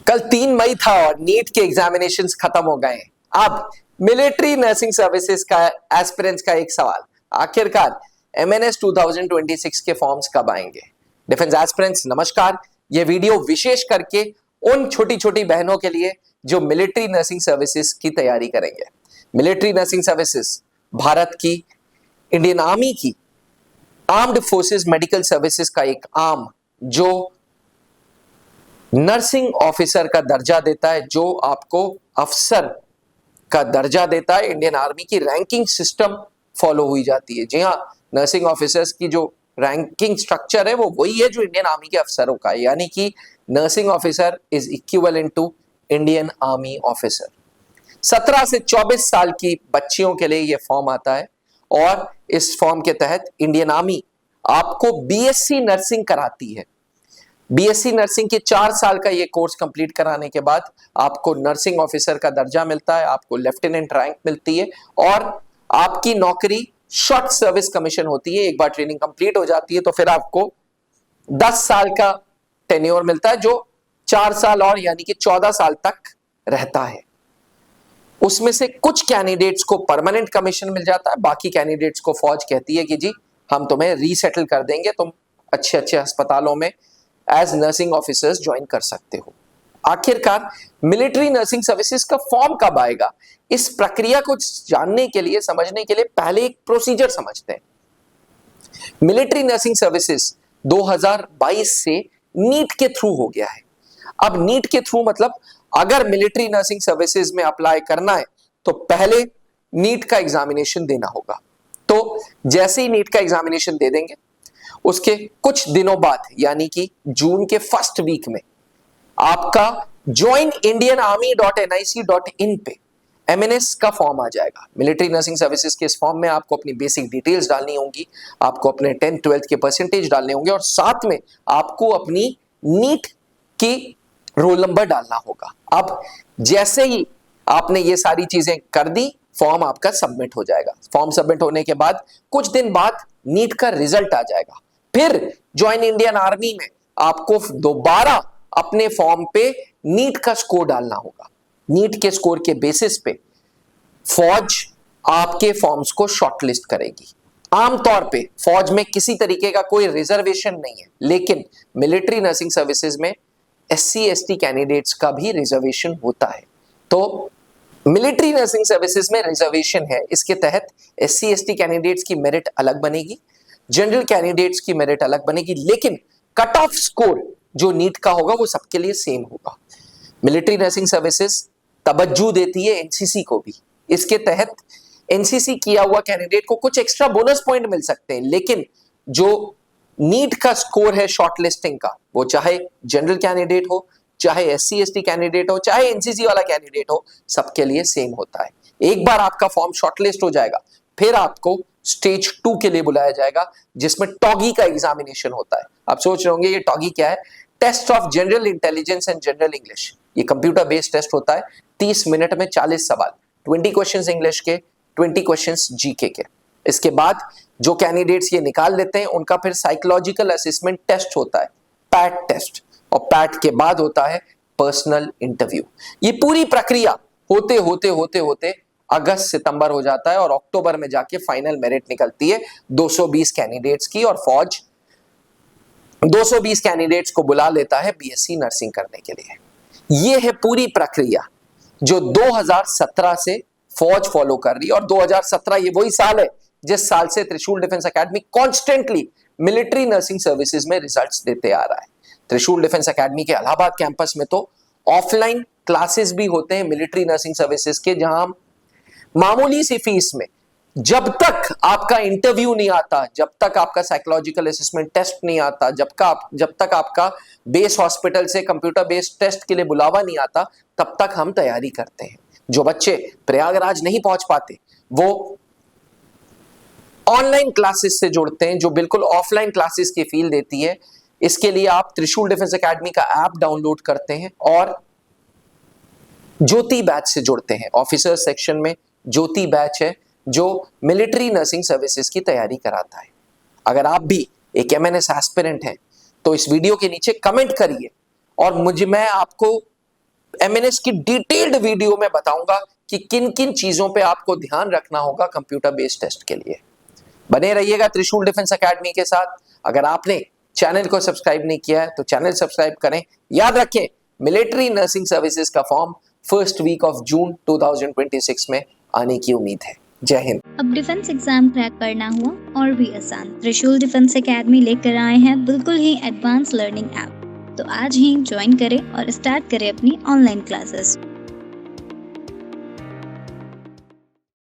कल 3 मई था और नीट के एग्जामिनेशंस खत्म हो गए। अब मिलिट्री नर्सिंग सर्विसेज का एस्पिरेंट्स का एक सवाल, आखिरकार एमएनएस 2026 के फॉर्म्स कब आएंगे? डिफेंस एस्पिरेंट्स नमस्कार। ये वीडियो विशेष करके उन छोटी छोटी बहनों के लिए जो मिलिट्री नर्सिंग सर्विसेज की तैयारी करेंगे। मिलिट्री नर्सिंग सर्विसेज भारत की, इंडियन आर्मी की आर्म्ड फोर्सेस मेडिकल सर्विसेज का एक आर्म जो नर्सिंग ऑफिसर का दर्जा देता है, जो आपको अफसर का दर्जा देता है। इंडियन आर्मी की रैंकिंग सिस्टम फॉलो हुई जाती है। जी हाँ, नर्सिंग ऑफिसर्स की जो रैंकिंग स्ट्रक्चर है वो वही है जो इंडियन आर्मी के अफसरों का है, यानी कि nursing officer is equivalent to Indian army officer. 17 से 24 साल की बच्चियों के लिए यह फॉर्म आता है और इस फॉर्म के तहत इंडियन आर्मी आपको बीएससी नर्सिंग कराती है। बीएससी नर्सिंग के 4 साल का ये कोर्स कंप्लीट कराने के बाद आपको नर्सिंग ऑफिसर का दर्जा मिलता है, आपको लेफ्टिनेंट रैंक मिलती है और आपकी नौकरी शॉर्ट सर्विस कमीशन होती है। एक बार ट्रेनिंग कंप्लीट हो जाती है तो फिर आपको 10 साल का टेन्योर मिलता है, जो 4 साल और यानी कि 14 साल तक रहता है। उसमें से कुछ कैंडिडेट्स को परमानेंट कमीशन मिल जाता है, बाकी कैंडिडेट्स को फौज कहती है कि जी हम तुम्हें रीसेटल कर देंगे, तुम अच्छे अच्छे अस्पतालों में एज नर्सिंग ऑफिसर्स ज्वाइन कर सकते हो। आखिरकार मिलिट्री नर्सिंग सर्विसेज का फॉर्म कब आएगा, इस प्रक्रिया को जानने के लिए, समझने के लिए पहले एक प्रोसीजर समझते हैं। मिलिट्री नर्सिंग सर्विसेज 2022 से नीट के थ्रू हो गया है। अब नीट के थ्रू मतलब अगर मिलिट्री नर्सिंग सर्विसेज में अप्लाई करना है तो पहले नीट का एग्जामिनेशन देना होगा। तो जैसे ही नीट का एग्जामिनेशन दे देंगे उसके कुछ दिनों बाद यानी कि जून के फर्स्ट वीक में आपका joinindianarmy.nic.in पे एमएनएस का फॉर्म आ जाएगा। मिलिट्री नर्सिंग सर्विसेज के इस फॉर्म में आपको अपनी बेसिक डिटेल्स डालनी होंगी, आपको अपने 10th 12th के परसेंटेज डालने होंगे और साथ में आपको अपनी नीट की रोल नंबर डालना होगा। अब जैसे ही आपने ये सारी चीजें कर दी, फॉर्म आपका सबमिट हो जाएगा। फॉर्म सबमिट होने के बाद कुछ दिन बाद नीट का रिजल्ट आ जाएगा। फिर ज्वाइन इंडियन आर्मी में आपको दोबारा अपने फॉर्म पे नीट का स्कोर डालना होगा। नीट के स्कोर के बेसिस पे फौज आपके फॉर्म्स को शॉर्टलिस्ट करेगी। आमतौर पे फौज में किसी तरीके का कोई रिजर्वेशन नहीं है, लेकिन मिलिट्री नर्सिंग सर्विसेज में एससी एसटी कैंडिडेट्स का भी रिजर्वेशन होता है। तो मिलिट्री नर्सिंग सर्विसेज में रिजर्वेशन है, इसके तहत एससी एसटी कैंडिडेट्स की मेरिट अलग बनेगी, जनरल कैंडिडेट्स की मेरिट अलग बनेगी, लेकिन कट ऑफ स्कोर जो नीट का होगा वो सबके लिए सेम होगा। मिलिट्री नर्सिंग सर्विसेज तवज्जो देती है एनसीसी को भी। इसके तहत एनसीसी किया हुआ कैंडिडेट को कुछ एक्स्ट्रा बोनस पॉइंट मिल सकते हैं, लेकिन जो नीट का स्कोर है शॉर्टलिस्टिंग का, वो चाहे जनरल कैंडिडेट हो, चाहे एससी एसटी कैंडिडेट हो, चाहे एनसीसी वाला कैंडिडेट हो, सबके लिए सेम होता है। एक बार आपका फॉर्म शॉर्टलिस्ट हो जाएगा, फिर आपको स्टेज 2 के लिए बुलाया जाएगा, जिसमें टॉगी का एग्जामिनेशन होता है। आप सोच रहे होंगे ये टॉगी क्या है? Test of general intelligence and general English. ये कंप्यूटर बेस्ड टेस्ट होता है। 30 मिनट में 40 सवाल, 20 क्वेश्चंस इंग्लिश के, 20 क्वेश्चंस जीके के। इसके बाद जो कैंडिडेट्स ये निकाल लेते हैं उनका फिर साइकोलॉजिकल असेसमेंट टेस्ट होता है, पैट टेस्ट, और पैट के बाद होता है पर्सनल इंटरव्यू। ये पूरी प्रक्रिया होते होते होते होते अगस्त सितंबर हो जाता है और अक्टूबर में जाके फाइनल मेरिट निकलती है 220 कैंडिडेट्स की, और फौज 220 कैंडिडेट्स को बुला लेता है बीएससी नर्सिंग करने के लिए। ये है पूरी प्रक्रिया जो 2017 से फौज फॉलो कर रही है, और 2017 ये वही साल है जिस साल से त्रिशूल defence academy constantly military nursing services में रिजल्ट्स देते आ रहा है। त्रिशूल डिफेंस एकेडमी के इलाहाबाद कैंपस में तो ऑफलाइन क्लासेस भी होते हैं मिलिट्री नर्सिंग सर्विसेज के, जहां मामूली सी फीस में जब तक आपका इंटरव्यू नहीं आता, जब तक आपका साइकोलॉजिकल असेसमेंट टेस्ट नहीं आता, जब तक आपका बेस हॉस्पिटल से कंप्यूटर बेस्ड टेस्ट के लिए बुलावा नहीं आता, तब तक हम तैयारी करते हैं। जो बच्चे प्रयागराज नहीं पहुंच पाते वो ऑनलाइन क्लासेस से जुड़ते हैं, जो बिल्कुल ऑफलाइन क्लासेस की फील देती है। इसके लिए आप त्रिशूल डिफेंस एकेडमी का ऐप डाउनलोड करते हैं और ज्योति बैच से जुड़ते हैं। ऑफिसर सेक्शन में ज्योति बैच है जो मिलिट्री नर्सिंग सर्विसेज की तैयारी कराता है। अगर आप भी एक एमएनएस एस्पिरेंट हैं तो इस वीडियो के नीचे कमेंट करिए और मैं आपको एमएनएस की डिटेल्ड वीडियो में बताऊंगा कि किन किन चीजों पे आपको ध्यान रखना होगा कंप्यूटर बेस्ड टेस्ट के लिए। बने रहिएगा त्रिशूल डिफेंस एकेडमी के साथ। अगर आपने चैनल को सब्सक्राइब नहीं किया है तो चैनल सब्सक्राइब करें। याद रखें, मिलिट्री नर्सिंग सर्विसेज का form first week of June 2026 में आने की उम्मीद है। जय हिंद। अब डिफेंस एग्जाम क्रैक करना हुआ और भी आसान, त्रिशूल डिफेंस एकेडमी लेकर आए हैं बिल्कुल ही एडवांस लर्निंग ऐप। तो आज ही ज्वाइन करें और स्टार्ट करें अपनी ऑनलाइन क्लासेस।